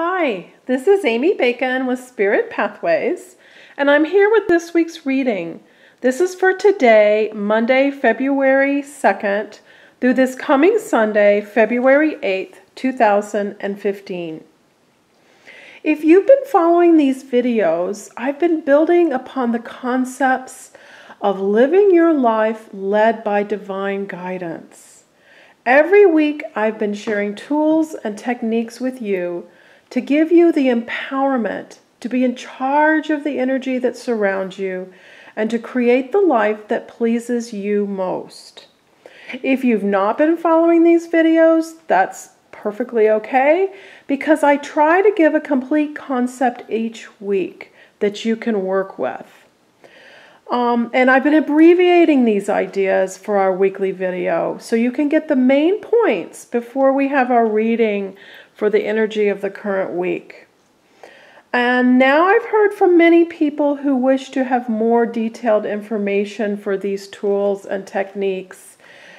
Hi, this is Amy Bacon with Spirit Pathways, and I'm here with this week's reading. This is for today, Monday, February 2nd, through this coming Sunday, February 8th, 2015. If you've been following these videos, I've been building upon the concepts of living your life led by divine guidance. Every week, I've been sharing tools and techniques with you to give you the empowerment to be in charge of the energy that surrounds you and to create the life that pleases you most. If you've not been following these videos, that's perfectly okay, because I try to give a complete concept each week that you can work with. And I've been abbreviating these ideas for our weekly video so you can get the main points before we have our reading for the energy of the current week. And now I've heard from many people who wish to have more detailed information for these tools and techniques.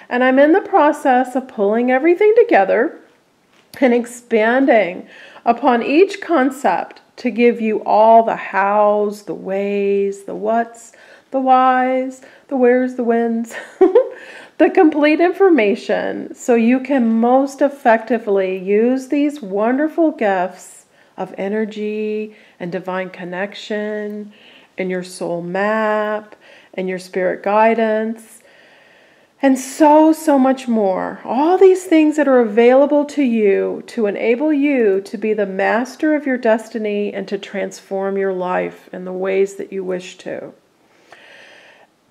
And I'm in the process of pulling everything together and expanding upon each concept to give you all the hows, the ways, the whats, the whys, the wheres, the whens, the complete information so you can most effectively use these wonderful gifts of energy and divine connection and your soul map and your spirit guidance and so much more. All these things that are available to you to enable you to be the master of your destiny and to transform your life in the ways that you wish to.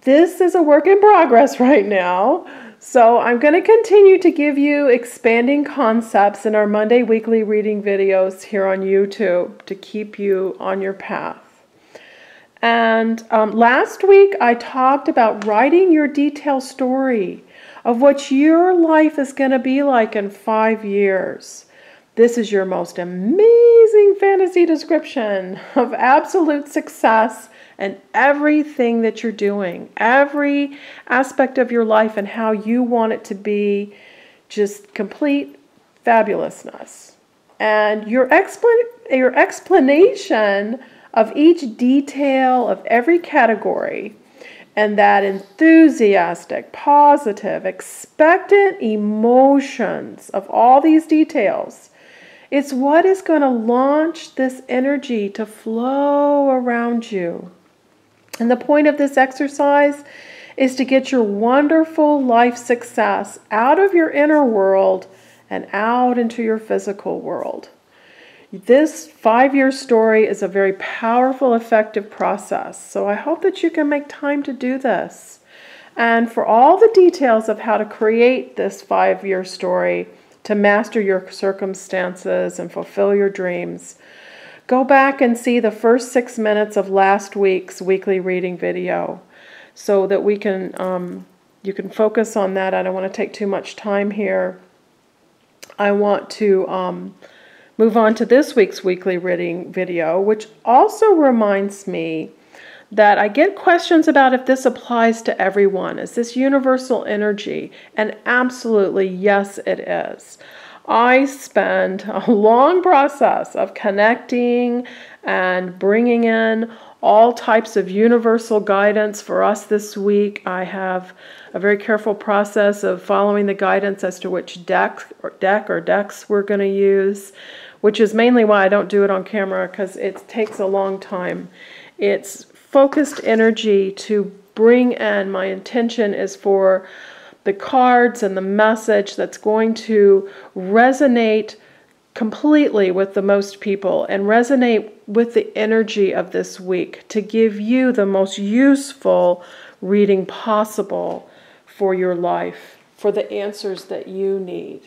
This is a work in progress right now, so I'm going to continue to give you expanding concepts in our Monday weekly reading videos here on YouTube to keep you on your path. And last week I talked about writing your detailed story of what your life is going to be like in 5 years. This is your most amazing fantasy description of absolute success and everything that you're doing, every aspect of your life and how you want it to be just complete fabulousness. And your explanation of each detail of every category and that enthusiastic, positive, expectant emotions of all these details, it's what is going to launch this energy to flow around you. And the point of this exercise is to get your wonderful life success out of your inner world and out into your physical world. This 5-year story is a very powerful, effective process. So I hope that you can make time to do this. And for all the details of how to create this 5-year story to master your circumstances and fulfill your dreams, go back and see the first 6 minutes of last week's weekly reading video so that we can you can focus on that. I don't want to take too much time here. I want to move on to this week's weekly reading video, which also reminds me that I get questions about if this applies to everyone. Is this universal energy? And absolutely, yes, it is. I spend a long process of connecting and bringing in all types of universal guidance for us this week. I have a very careful process of following the guidance as to which deck or decks we're going to use, which is mainly why I don't do it on camera, because it takes a long time. It's focused energy to bring in. My intention is for the cards and the message that's going to resonate completely with the most people and resonate with the energy of this week to give you the most useful reading possible for your life, for the answers that you need.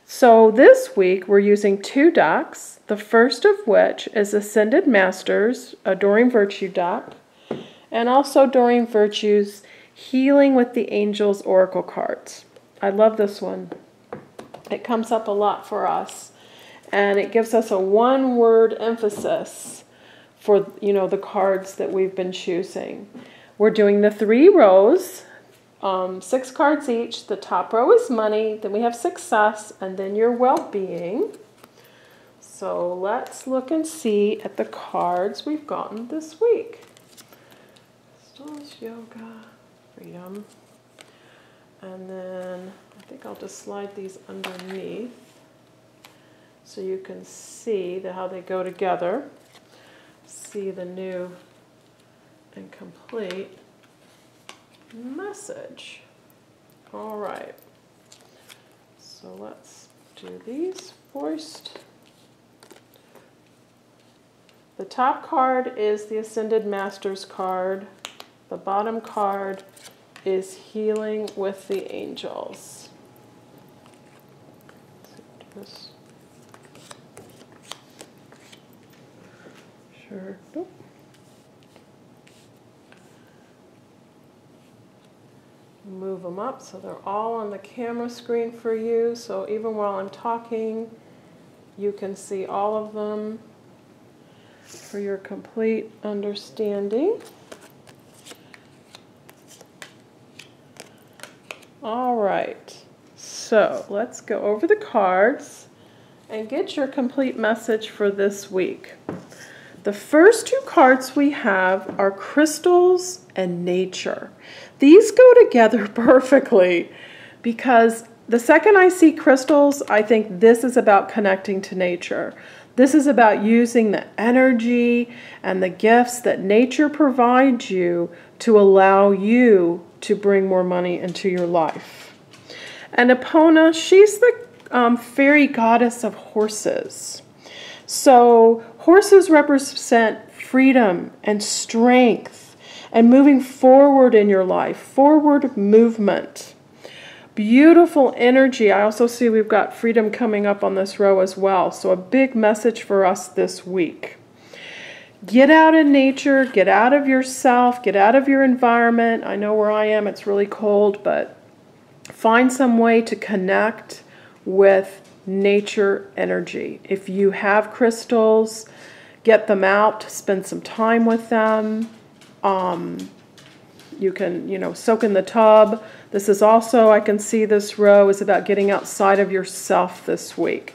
So this week we're using 2 decks, the first of which is Ascended Masters, a Doreen Virtue deck, and also Doreen Virtue's Healing with the Angels Oracle cards. I love this one. It comes up a lot for us, and it gives us a one-word emphasis for, the cards that we've been choosing. We're doing the 3 rows, 6 cards each. The top row is money, then we have success, and then your well-being. So let's look and see at the cards we've gotten this week. Crystals, yoga, freedom. And then I think I'll just slide these underneath so you can see how they go together. See the new and complete message. All right. So let's do these first. The top card is the Ascended Masters card. The bottom card is Healing with the Angels. Let's do this. Sure. Nope. Move them up so they're all on the camera screen for you. So even while I'm talking, you can see all of them for your complete understanding. All right, so let's go over the cards and get your complete message for this week. The first two cards we have are crystals and nature. These go together perfectly because the second I see crystals, I think this is about connecting to nature. This is about using the energy and the gifts that nature provides you to allow you to bring more money into your life. And Epona, she's the fairy goddess of horses. So horses represent freedom and strength and moving forward in your life, forward movement. Beautiful energy. I also see we've got freedom coming up on this row as well. So a big message for us this week. Get out in nature, get out of yourself, get out of your environment. I know where I am, it's really cold, but find some way to connect with nature energy. If you have crystals, get them out, spend some time with them. You can, soak in the tub. This is also, I can see this row is about getting outside of yourself this week.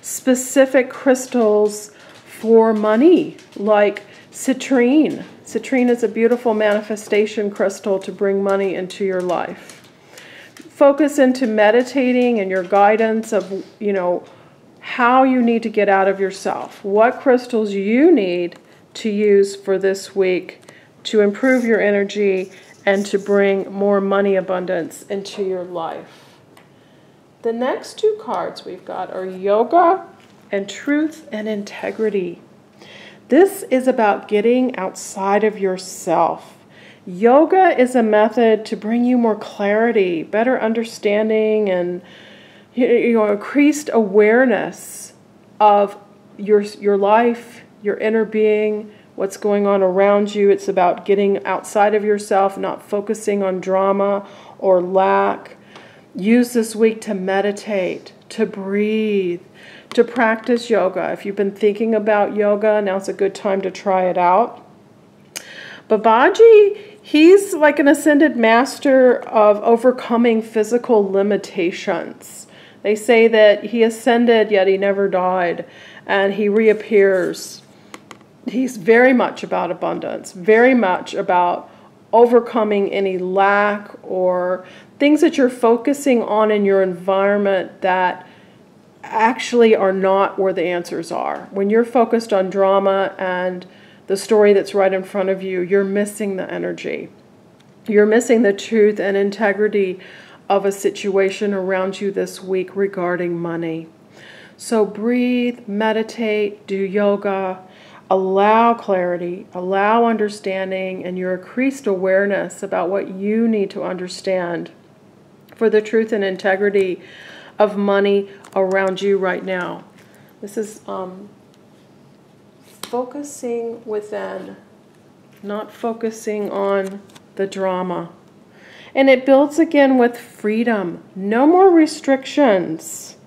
Specific crystals for money, like citrine. Citrine is a beautiful manifestation crystal to bring money into your life. Focus into meditating and your guidance of, how you need to get out of yourself. What crystals you need to use for this week to improve your energy and to bring more money abundance into your life. The next two cards we've got are yoga and truth and integrity. This is about getting outside of yourself. Yoga is a method to bring you more clarity, better understanding, and increased awareness of your life, your inner being, what's going on around you. It's about getting outside of yourself, not focusing on drama or lack. Use this week to meditate, to breathe, to practice yoga. If you've been thinking about yoga, now's a good time to try it out. Babaji, he's like an ascended master of overcoming physical limitations. They say that he ascended, yet he never died, and he reappears. He's very much about abundance, very much about overcoming any lack or things that you're focusing on in your environment that actually are not where the answers are. When you're focused on drama and the story that's right in front of you, you're missing the energy. You're missing the truth and integrity of a situation around you this week regarding money. So breathe, meditate, do yoga, allow clarity, allow understanding, and your increased awareness about what you need to understand for the truth and integrity of money around you right now. This is focusing within, not focusing on the drama. And it builds again with freedom. No more restrictions.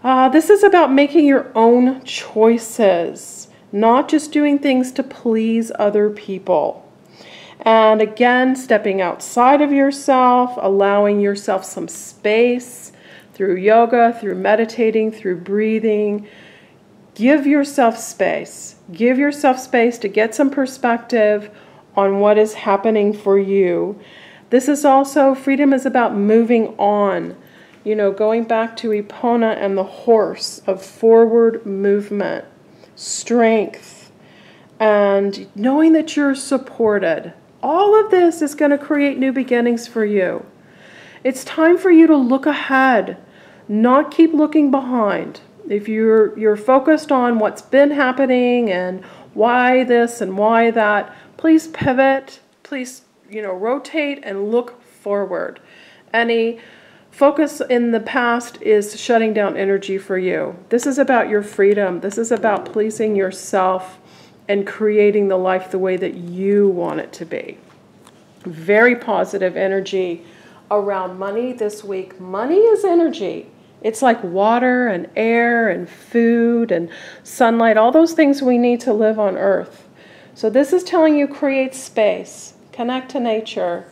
This is about making your own choices, not just doing things to please other people. And again, stepping outside of yourself, allowing yourself some space through yoga, through meditating, through breathing. Give yourself space. Give yourself space to get some perspective on what is happening for you. This is also, freedom is about moving on. You know, going back to Epona and the horse of forward movement, strength, and knowing that you're supported. All of this is going to create new beginnings for you. It's time for you to look ahead, not keep looking behind. If you're focused on what's been happening and why this and why that, please pivot. Please, rotate and look forward. Any focus in the past is shutting down energy for you. This is about your freedom. This is about pleasing yourself and creating the life the way that you want it to be. Very positive energy around money this week. Money is energy. It's like water and air and food and sunlight, all those things we need to live on earth. So this is telling you create space, connect to nature,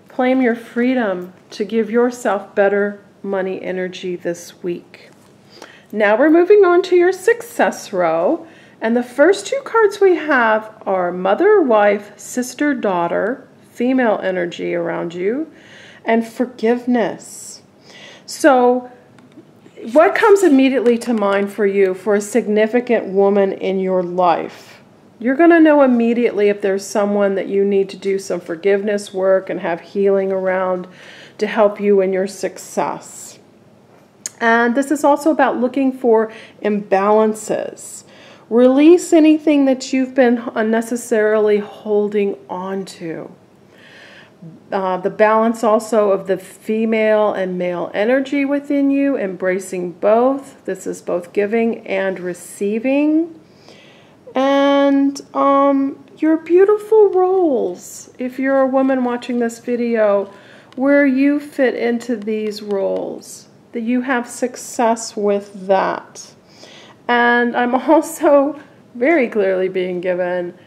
claim your freedom to give yourself better money energy this week. Now we're moving on to your success row. And the first two cards we have are mother, wife, sister, daughter, female energy around you, and forgiveness. So what comes immediately to mind for you for a significant woman in your life? You're going to know immediately if there's someone that you need to do some forgiveness work and have healing around to help you in your success. And this is also about looking for imbalances. Release anything that you've been unnecessarily holding on to. The balance also of the female and male energy within you, embracing both. This is both giving and receiving. And your beautiful roles, if you're a woman watching this video, where you fit into these roles, that you have success with that. And I'm also very clearly being given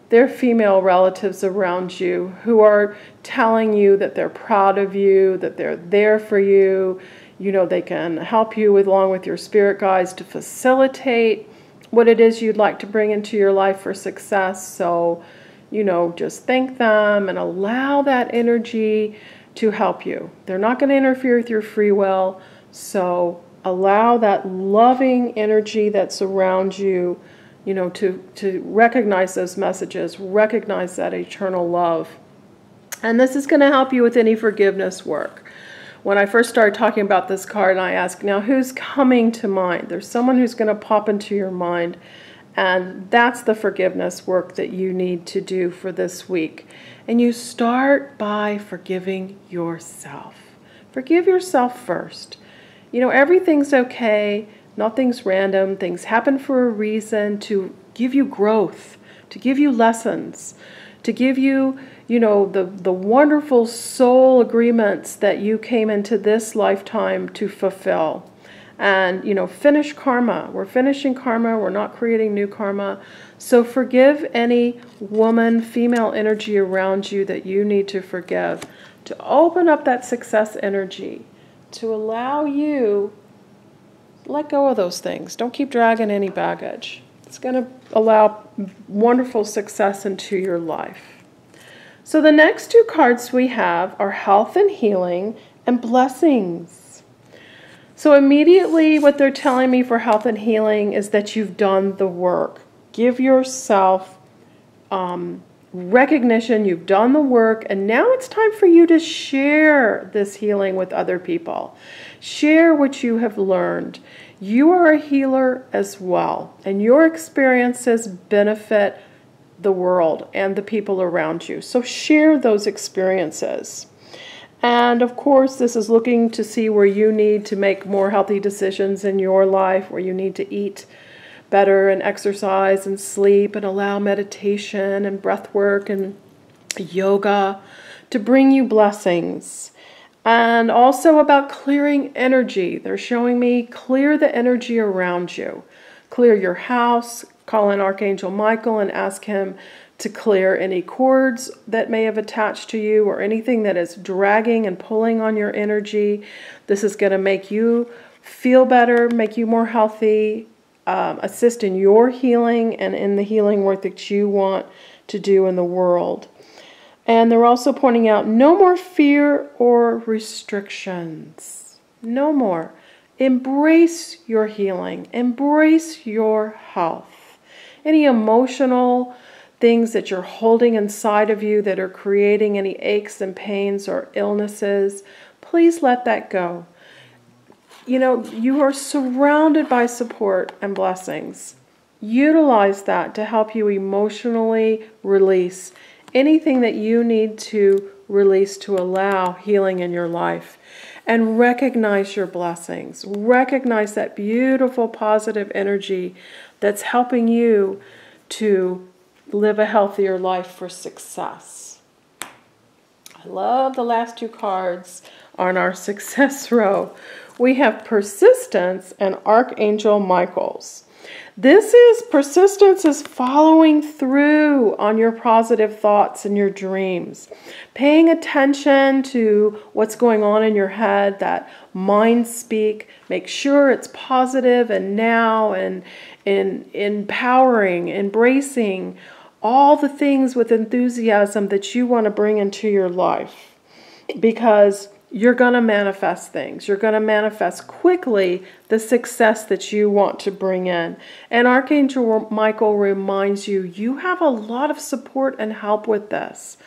their female relatives around you who are telling you that they're proud of you, that they're there for you. They can help you along with your spirit guides to facilitate what it is you'd like to bring into your life for success. So, just thank them and allow that energy to help you. They're not going to interfere with your free will. So allow that loving energy that's around you, to recognize those messages, recognize that eternal love. And this is going to help you with any forgiveness work. When I first started talking about this card, and I asked, now who's coming to mind? There's someone who's going to pop into your mind. And that's the forgiveness work that you need to do for this week. And you start by forgiving yourself. Forgive yourself first. Everything's okay. Nothing's random. Things happen for a reason to give you growth, to give you lessons, to give you, the wonderful soul agreements that you came into this lifetime to fulfill. And, finish karma. We're finishing karma. We're not creating new karma. So forgive any woman, female energy around you that you need to forgive, to open up that success energy, to allow you let go of those things. Don't keep dragging any baggage. It's going to allow wonderful success into your life. So the next two cards we have are health and healing and blessings. So immediately what they're telling me for health and healing is that you've done the work. Give yourself recognition. You've done the work, and now it's time for you to share this healing with other people. Share what you have learned. You are a healer as well, and your experiences benefit the world and the people around you. So share those experiences. And of course, this is looking to see where you need to make more healthy decisions in your life, where you need to eat better and exercise and sleep and allow meditation and breath work and yoga to bring you blessings. And also about clearing energy. They're showing me clear the energy around you. Clear your house, call in Archangel Michael and ask him to clear any cords that may have attached to you or anything that is dragging and pulling on your energy. This is going to make you feel better, make you more healthy, assist in your healing and in the healing work that you want to do in the world. And they're also pointing out no more fear or restrictions. No more. Embrace your healing. Embrace your health. Any emotional things that you're holding inside of you that are creating any aches and pains or illnesses, please let that go. You know, you are surrounded by support and blessings. Utilize that to help you emotionally release anything that you need to release to allow healing in your life. And recognize your blessings. Recognize that beautiful positive energy that's helping you to live a healthier life for success. I love the last two cards on our success row. We have persistence and Archangel Michael's. Persistence is following through on your positive thoughts and your dreams. Paying attention to what's going on in your head, that mind speak. Make sure it's positive and now and empowering, embracing all the things with enthusiasm that you want to bring into your life. Because you're going to manifest things. You're going to manifest quickly the success that you want to bring in. And Archangel Michael reminds you, you have a lot of support and help with this.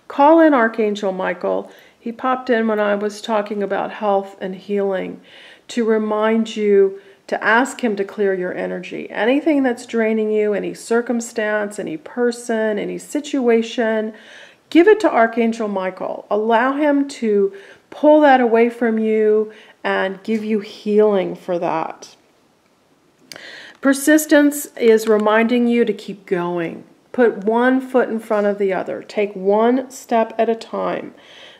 Call in Archangel Michael. He popped in when I was talking about health and healing to remind you to ask him to clear your energy. Anything that's draining you, any circumstance, any person, any situation, give it to Archangel Michael. Allow him to pull that away from you and give you healing for that. Persistence is reminding you to keep going. Put one foot in front of the other. Take one step at a time.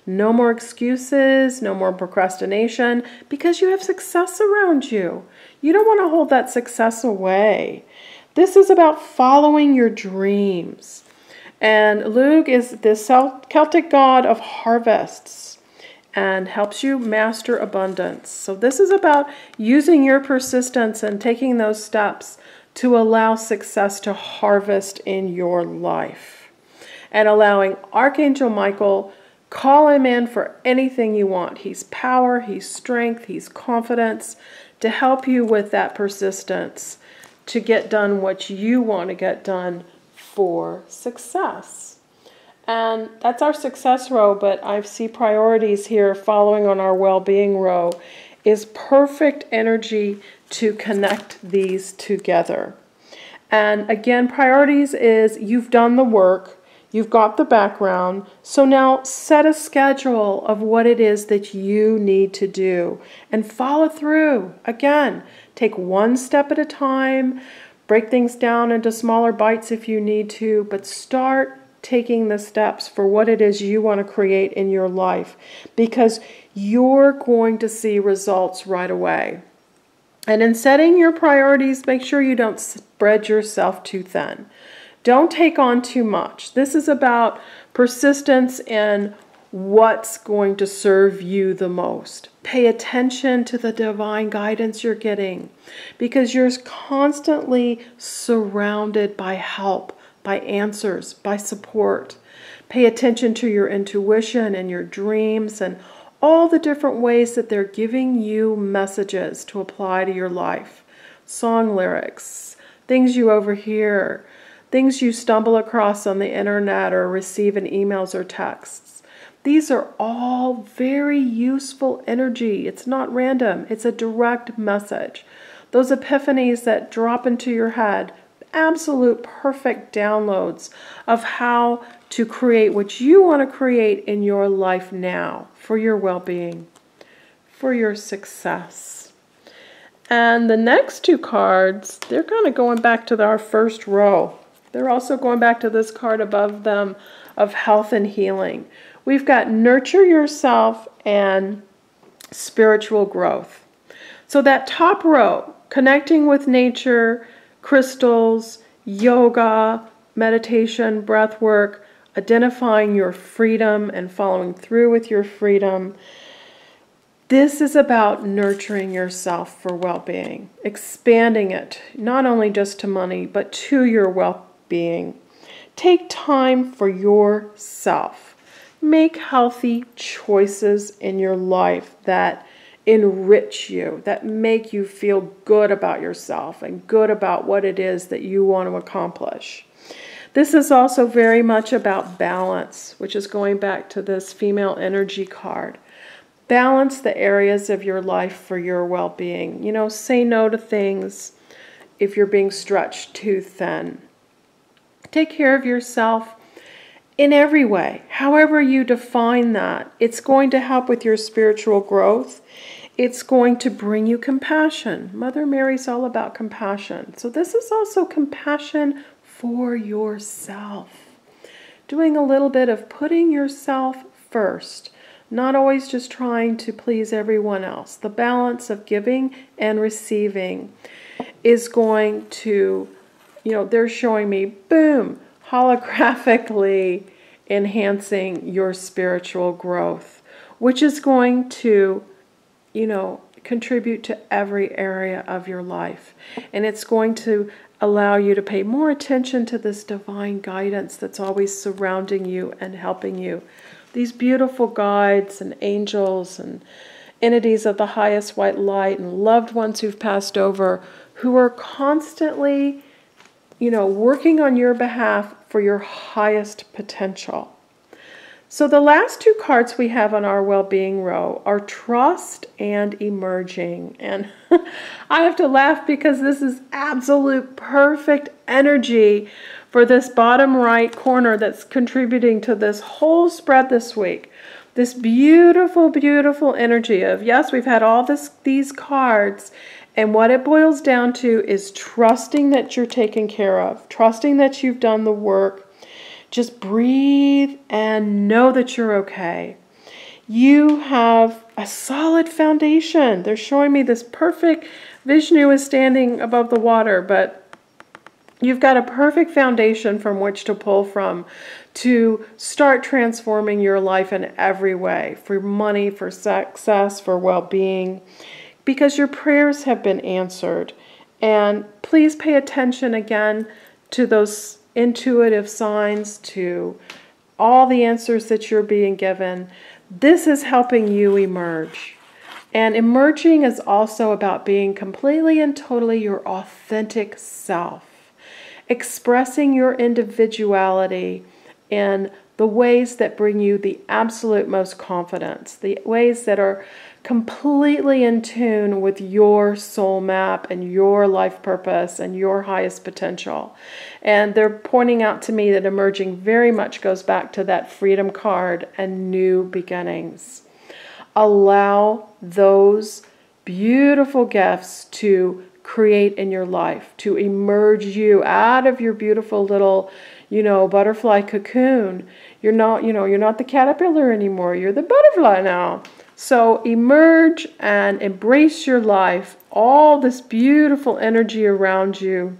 No more excuses, no more procrastination, because you have success around you. You don't want to hold that success away. This is about following your dreams. And Lugh is the Celtic god of harvests and helps you master abundance. So this is about using your persistence and taking those steps to allow success to harvest in your life. And allowing Archangel Michael, call him in for anything you want. He's power, he's strength, he's confidence to help you with that persistence to get done what you want to get done for success. And that's our success row, but I see priorities here following on our well-being row is perfect energy to connect these together. And again, priorities is you've done the work, you've got the background, so now set a schedule of what it is that you need to do and follow through. Again, take one step at a time, break things down into smaller bites if you need to, but start taking the steps for what it is you want to create in your life, because you're going to see results right away. And in setting your priorities, make sure you don't spread yourself too thin. Don't take on too much. This is about persistence in what's going to serve you the most. Pay attention to the divine guidance you're getting, because you're constantly surrounded by help, by answers, by support. Pay attention to your intuition and your dreams and all the different ways that they're giving you messages to apply to your life. Song lyrics, things you overhear, things you stumble across on the internet or receive in emails or texts. These are all very useful energy. It's not random. It's a direct message. Those epiphanies that drop into your head, absolute perfect downloads of how to create what you want to create in your life now for your well-being, for your success. And the next two cards, they're kind of going back to our first row. They're also going back to this card above them of health and healing. We've got nurture yourself and spiritual growth. So that top row, connecting with nature, crystals, yoga, meditation, breath work, identifying your freedom and following through with your freedom. This is about nurturing yourself for well-being, expanding it, not only just to money, but to your well-being. Take time for yourself. Make healthy choices in your life that enrich you, that make you feel good about yourself and good about what it is that you want to accomplish. This is also very much about balance, which is going back to this female energy card. Balance the areas of your life for your well-being. You know, say no to things if you're being stretched too thin. Take care of yourself in every way, however you define that. It's going to help with your spiritual growth. It's going to bring you compassion. Mother Mary's all about compassion. So this is also compassion for yourself. Doing a little bit of putting yourself first. Not always just trying to please everyone else. The balance of giving and receiving is going to, you know, they're showing me, boom, holographically enhancing your spiritual growth, which is going to, you know, contribute to every area of your life. And it's going to allow you to pay more attention to this divine guidance that's always surrounding you and helping you. These beautiful guides and angels and entities of the highest white light and loved ones who've passed over, who are constantly, you know, working on your behalf for your highest potential. So the last two cards we have on our well-being row are trust and emerging. And I have to laugh because this is absolute perfect energy for this bottom right corner that's contributing to this whole spread this week. This beautiful, beautiful energy of, yes, we've had all these cards, and what it boils down to is trusting that you're taken care of, trusting that you've done the work. Just breathe and know that you're okay. You have a solid foundation. They're showing me this perfect, Vishnu is standing above the water, but you've got a perfect foundation from which to pull from to start transforming your life in every way, for money, for success, for well-being, because your prayers have been answered. And please pay attention again to those intuitive signs, to all the answers that you're being given. This is helping you emerge. And emerging is also about being completely and totally your authentic self. Expressing your individuality in the ways that bring you the absolute most confidence, the ways that are completely in tune with your soul map and your life purpose and your highest potential. And they're pointing out to me that emerging very much goes back to that freedom card and new beginnings. Allow those beautiful gifts to create in your life, to emerge you out of your beautiful little, you know, butterfly cocoon. You're not, you know, you're not the caterpillar anymore. You're the butterfly now. So emerge and embrace your life, all this beautiful energy around you.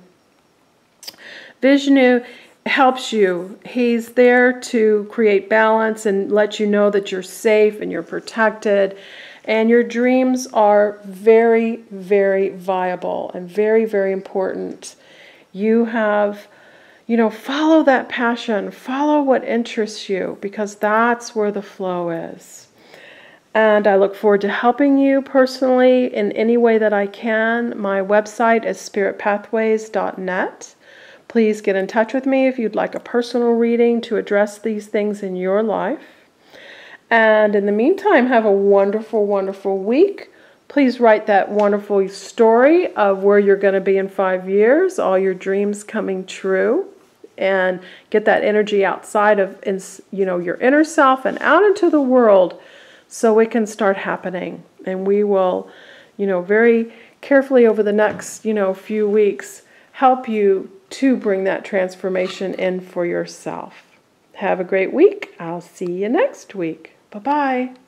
Vishnu helps you. He's there to create balance and let you know that you're safe and you're protected. And your dreams are very, very viable and very, very important. You have, you know, follow that passion. Follow what interests you, because that's where the flow is. And I look forward to helping you personally in any way that I can. My website is spiritpathways.net. Please get in touch with me if you'd like a personal reading to address these things in your life. And in the meantime, have a wonderful, wonderful week. Please write that wonderful story of where you're going to be in 5 years, all your dreams coming true, and get that energy outside of, you know, your inner self and out into the world so it can start happening. And we will, you know, very carefully over the next, you know, few weeks help you to bring that transformation in for yourself. Have a great week. I'll see you next week. Bye-bye.